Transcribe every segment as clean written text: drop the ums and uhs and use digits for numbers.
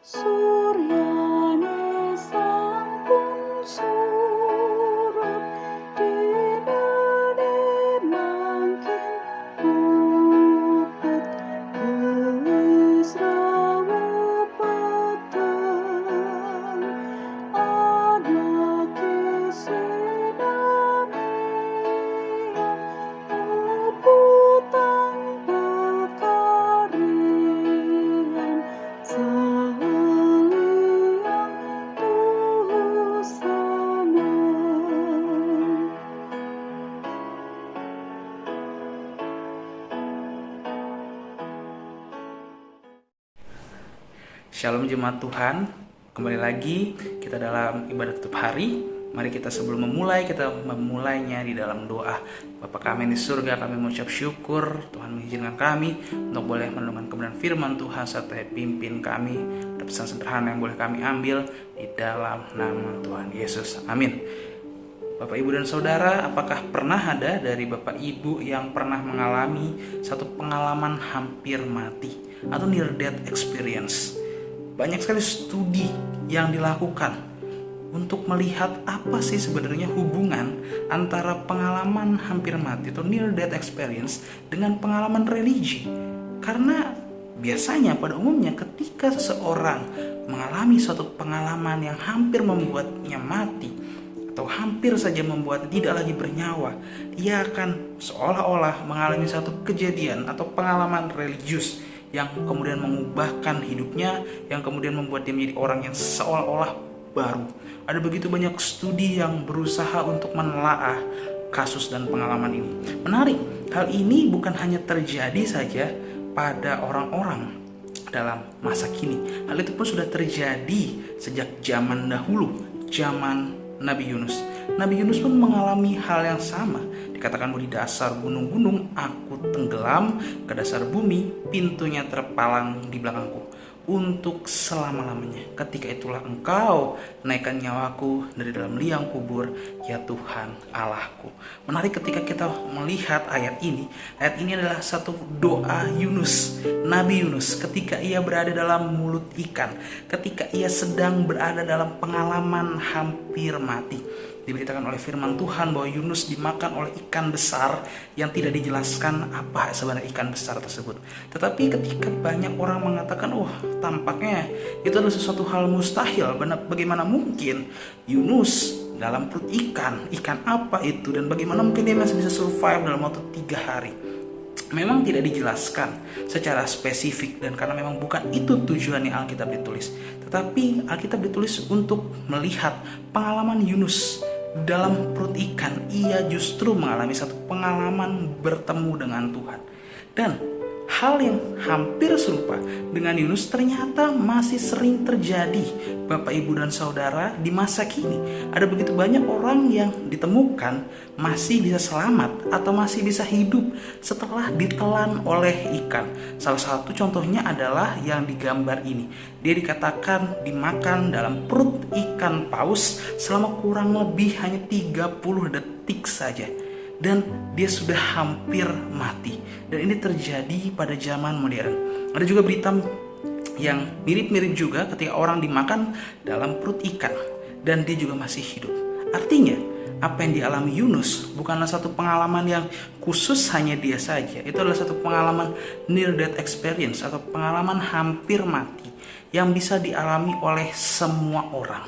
Suryane sampun surup dinane mangkin mupet gelis rawuh peteng ada kesinamian rebutan pekarian saliang tusana. Shalom jemaat Tuhan, kembali lagi kita dalam ibadah tutup hari. Mari kita sebelum memulai, kita memulainya di dalam doa. Bapa kami di surga, kami mengucap syukur Tuhan mengizinkan kami untuk boleh merenungkan kebenaran firman Tuhan serta pimpin kami. Ada pesan sederhana yang boleh kami ambil di dalam nama Tuhan Yesus. Amin. Bapak, Ibu, dan Saudara, apakah pernah ada dari Bapak Ibu yang pernah mengalami satu pengalaman hampir mati atau near death experience? Banyak sekali studi yang dilakukan untuk melihat apa sih sebenarnya hubungan antara pengalaman hampir mati atau near death experience dengan pengalaman religi. Karena biasanya pada umumnya ketika seseorang mengalami suatu pengalaman yang hampir membuatnya mati atau hampir saja membuat tidak lagi bernyawa, ia akan seolah-olah mengalami satu kejadian atau pengalaman religius yang kemudian mengubahkan hidupnya, yang kemudian membuat dia menjadi orang yang seolah-olah baru. Ada begitu banyak studi yang berusaha untuk menelaah kasus dan pengalaman ini. Menarik, hal ini bukan hanya terjadi saja pada orang-orang dalam masa kini. Hal itu pun sudah terjadi sejak zaman dahulu, zaman Nabi Yunus. Nabi Yunus pun mengalami hal yang sama. Dikatakan bahwa di dasar gunung-gunung aku tenggelam, ke dasar bumi pintunya terpalang di belakangku untuk selama-lamanya. Ketika itulah engkau naikkan nyawaku dari dalam liang kubur, ya Tuhan Allahku. Menarik ketika kita melihat ayat ini. Ayat ini adalah satu doa Yunus, Nabi Yunus, ketika ia berada dalam mulut ikan, ketika ia sedang berada dalam pengalaman hampir mati. Diberitakan oleh firman Tuhan bahwa Yunus dimakan oleh ikan besar yang tidak dijelaskan apa sebenarnya ikan besar tersebut. Tetapi ketika banyak orang mengatakan, tampaknya itu adalah sesuatu hal mustahil. Bagaimana mungkin Yunus dalam perut ikan apa itu, dan bagaimana mungkin dia masih bisa survive dalam waktu 3 hari. Memang tidak dijelaskan secara spesifik, dan karena memang bukan itu tujuannya Alkitab ditulis. Tetapi Alkitab ditulis untuk melihat pengalaman Yunus dalam perut ikan. Ia justru mengalami satu pengalaman bertemu dengan Tuhan. Dan hal yang hampir serupa dengan Yunus ternyata masih sering terjadi, Bapak, Ibu, dan Saudara, di masa kini. Ada begitu banyak orang yang ditemukan masih bisa selamat atau masih bisa hidup setelah ditelan oleh ikan. Salah satu contohnya adalah yang digambar ini. Dia dikatakan dimakan dalam perut ikan paus selama kurang lebih hanya 30 detik saja, dan dia sudah hampir mati. Dan ini terjadi pada zaman modern. Ada juga berita yang mirip-mirip juga ketika orang dimakan dalam perut ikan dan dia juga masih hidup. Artinya apa yang dialami Yunus bukanlah satu pengalaman yang khusus hanya dia saja. Itu adalah satu pengalaman near death experience atau pengalaman hampir mati yang bisa dialami oleh semua orang.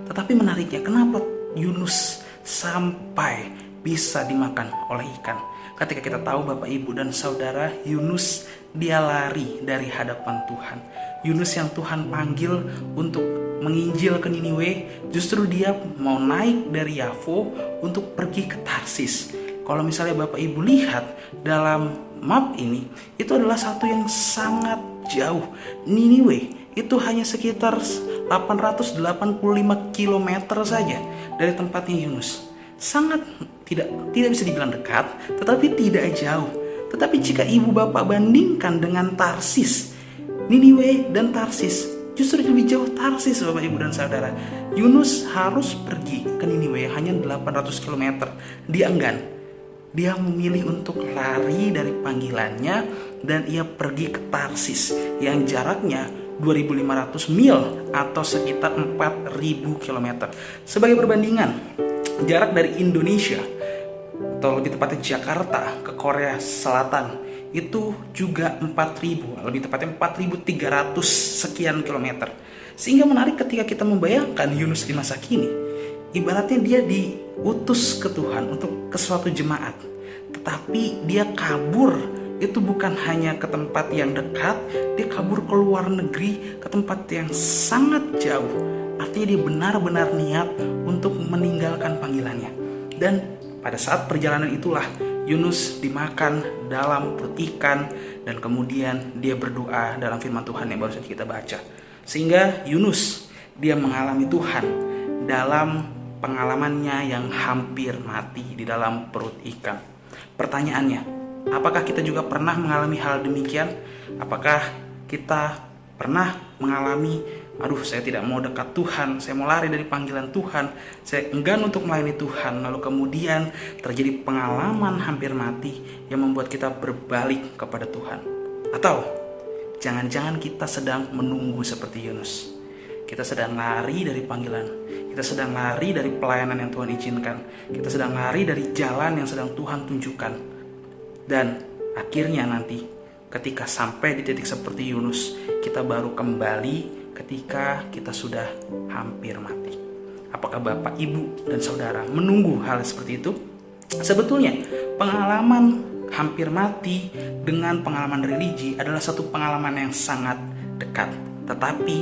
Tetapi menariknya, kenapa Yunus sampai bisa dimakan oleh ikan? Ketika kita tahu, Bapak, Ibu, dan Saudara, Yunus dia lari dari hadapan Tuhan. Yunus yang Tuhan panggil untuk menginjil ke Niniwe, justru dia mau naik dari Yafo untuk pergi ke Tarsis. Kalau misalnya Bapak Ibu lihat dalam map ini, itu adalah satu yang sangat jauh. Niniwe itu hanya sekitar 885 km saja dari tempatnya Yunus. Sangat tidak bisa dibilang dekat, tetapi tidak jauh. Tetapi jika ibu bapak bandingkan dengan Tarsis, Niniwe dan Tarsis, justru lebih jauh Tarsis, Bapak, Ibu, dan Saudara. Yunus harus pergi ke Niniwe yang hanya 800 km. Dia enggan. Dia memilih untuk lari dari panggilannya dan ia pergi ke Tarsis yang jaraknya 2.500 mil atau sekitar 4.000 km. Sebagai perbandingan, jarak dari Indonesia atau lebih tepatnya Jakarta ke Korea Selatan itu juga 4.000, lebih tepatnya 4.300 sekian kilometer. Sehingga menarik ketika kita membayangkan Yunus di masa kini, ibaratnya dia diutus ke Tuhan untuk ke suatu jemaat, tetapi dia kabur. Itu bukan hanya ke tempat yang dekat, dia kabur ke luar negeri, ke tempat yang sangat jauh. Artinya dia benar-benar niat untuk meninggalkan panggilannya. Dan pada saat perjalanan itulah Yunus dimakan dalam perut ikan, dan kemudian dia berdoa dalam firman Tuhan yang baru saja kita baca. Sehingga Yunus dia mengalami Tuhan dalam pengalamannya yang hampir mati di dalam perut ikan. Pertanyaannya, apakah kita juga pernah mengalami hal demikian? Apakah kita pernah mengalami, aduh saya tidak mau dekat Tuhan, saya mau lari dari panggilan Tuhan, saya enggan untuk melayani Tuhan, lalu kemudian terjadi pengalaman hampir mati yang membuat kita berbalik kepada Tuhan? Atau jangan-jangan kita sedang menunggu seperti Yunus, kita sedang lari dari panggilan, kita sedang lari dari pelayanan yang Tuhan izinkan, kita sedang lari dari jalan yang sedang Tuhan tunjukkan. Dan akhirnya nanti ketika sampai di titik seperti Yunus, kita baru kembali ketika kita sudah hampir mati. Apakah Bapak, Ibu, dan Saudara menunggu hal seperti itu? Sebetulnya pengalaman hampir mati dengan pengalaman religi adalah satu pengalaman yang sangat dekat. Tetapi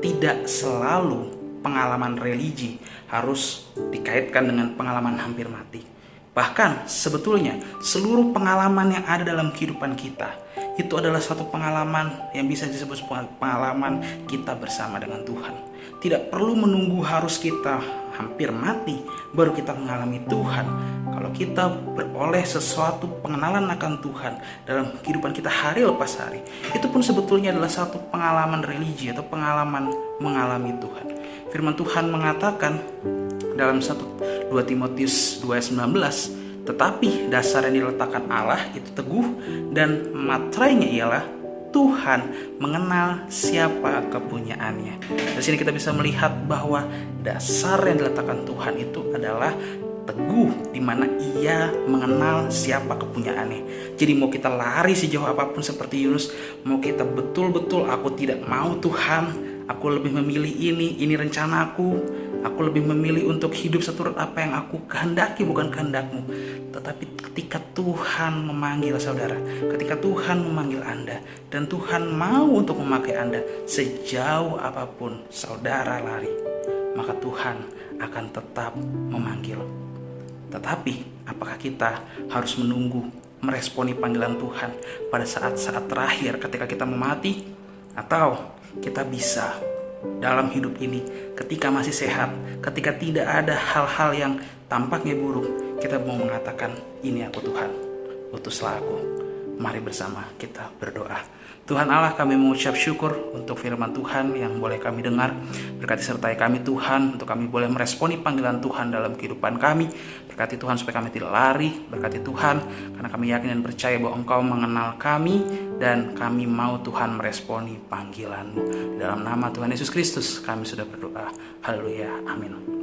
tidak selalu pengalaman religi harus dikaitkan dengan pengalaman hampir mati. Bahkan sebetulnya seluruh pengalaman yang ada dalam kehidupan kita itu adalah satu pengalaman yang bisa disebut pengalaman kita bersama dengan Tuhan. Tidak perlu menunggu harus kita hampir mati baru kita mengalami Tuhan. Kalau kita beroleh sesuatu pengenalan akan Tuhan dalam kehidupan kita hari lepas hari, itu pun sebetulnya adalah satu pengalaman religi atau pengalaman mengalami Tuhan. Firman Tuhan mengatakan dalam 2 Timotius 2:19, tetapi dasar yang diletakkan Allah itu teguh, dan materainya ialah Tuhan mengenal siapa kepunyaannya. Di sini kita bisa melihat bahwa dasar yang diletakkan Tuhan itu adalah teguh, di mana Ia mengenal siapa kepunyaannya. Jadi mau kita lari sejauh apapun seperti Yunus, mau kita betul-betul aku tidak mau Tuhan, aku lebih memilih ini rencanaku, aku lebih memilih untuk hidup seturut apa yang aku kehendaki, bukan kehendakmu. Tetapi ketika Tuhan memanggil saudara, ketika Tuhan memanggil Anda, dan Tuhan mau untuk memakai Anda, sejauh apapun saudara lari, maka Tuhan akan tetap memanggil. Tetapi apakah kita harus menunggu meresponi panggilan Tuhan pada saat-saat terakhir ketika kita mau mati? Atau kita bisa dalam hidup ini ketika masih sehat, ketika tidak ada hal-hal yang tampaknya buruk, kita mau mengatakan, ini aku Tuhan, utuslah aku. Mari bersama kita berdoa. Tuhan Allah, kami mengucap syukur untuk firman Tuhan yang boleh kami dengar. Berkati sertai kami Tuhan, untuk kami boleh meresponi panggilan Tuhan dalam kehidupan kami. Berkati Tuhan supaya kami tidak lari. Berkati Tuhan karena kami yakin dan percaya bahwa Engkau mengenal kami, dan kami mau Tuhan meresponi panggilan-Mu. Dalam nama Tuhan Yesus Kristus kami sudah berdoa. Haleluya, amin.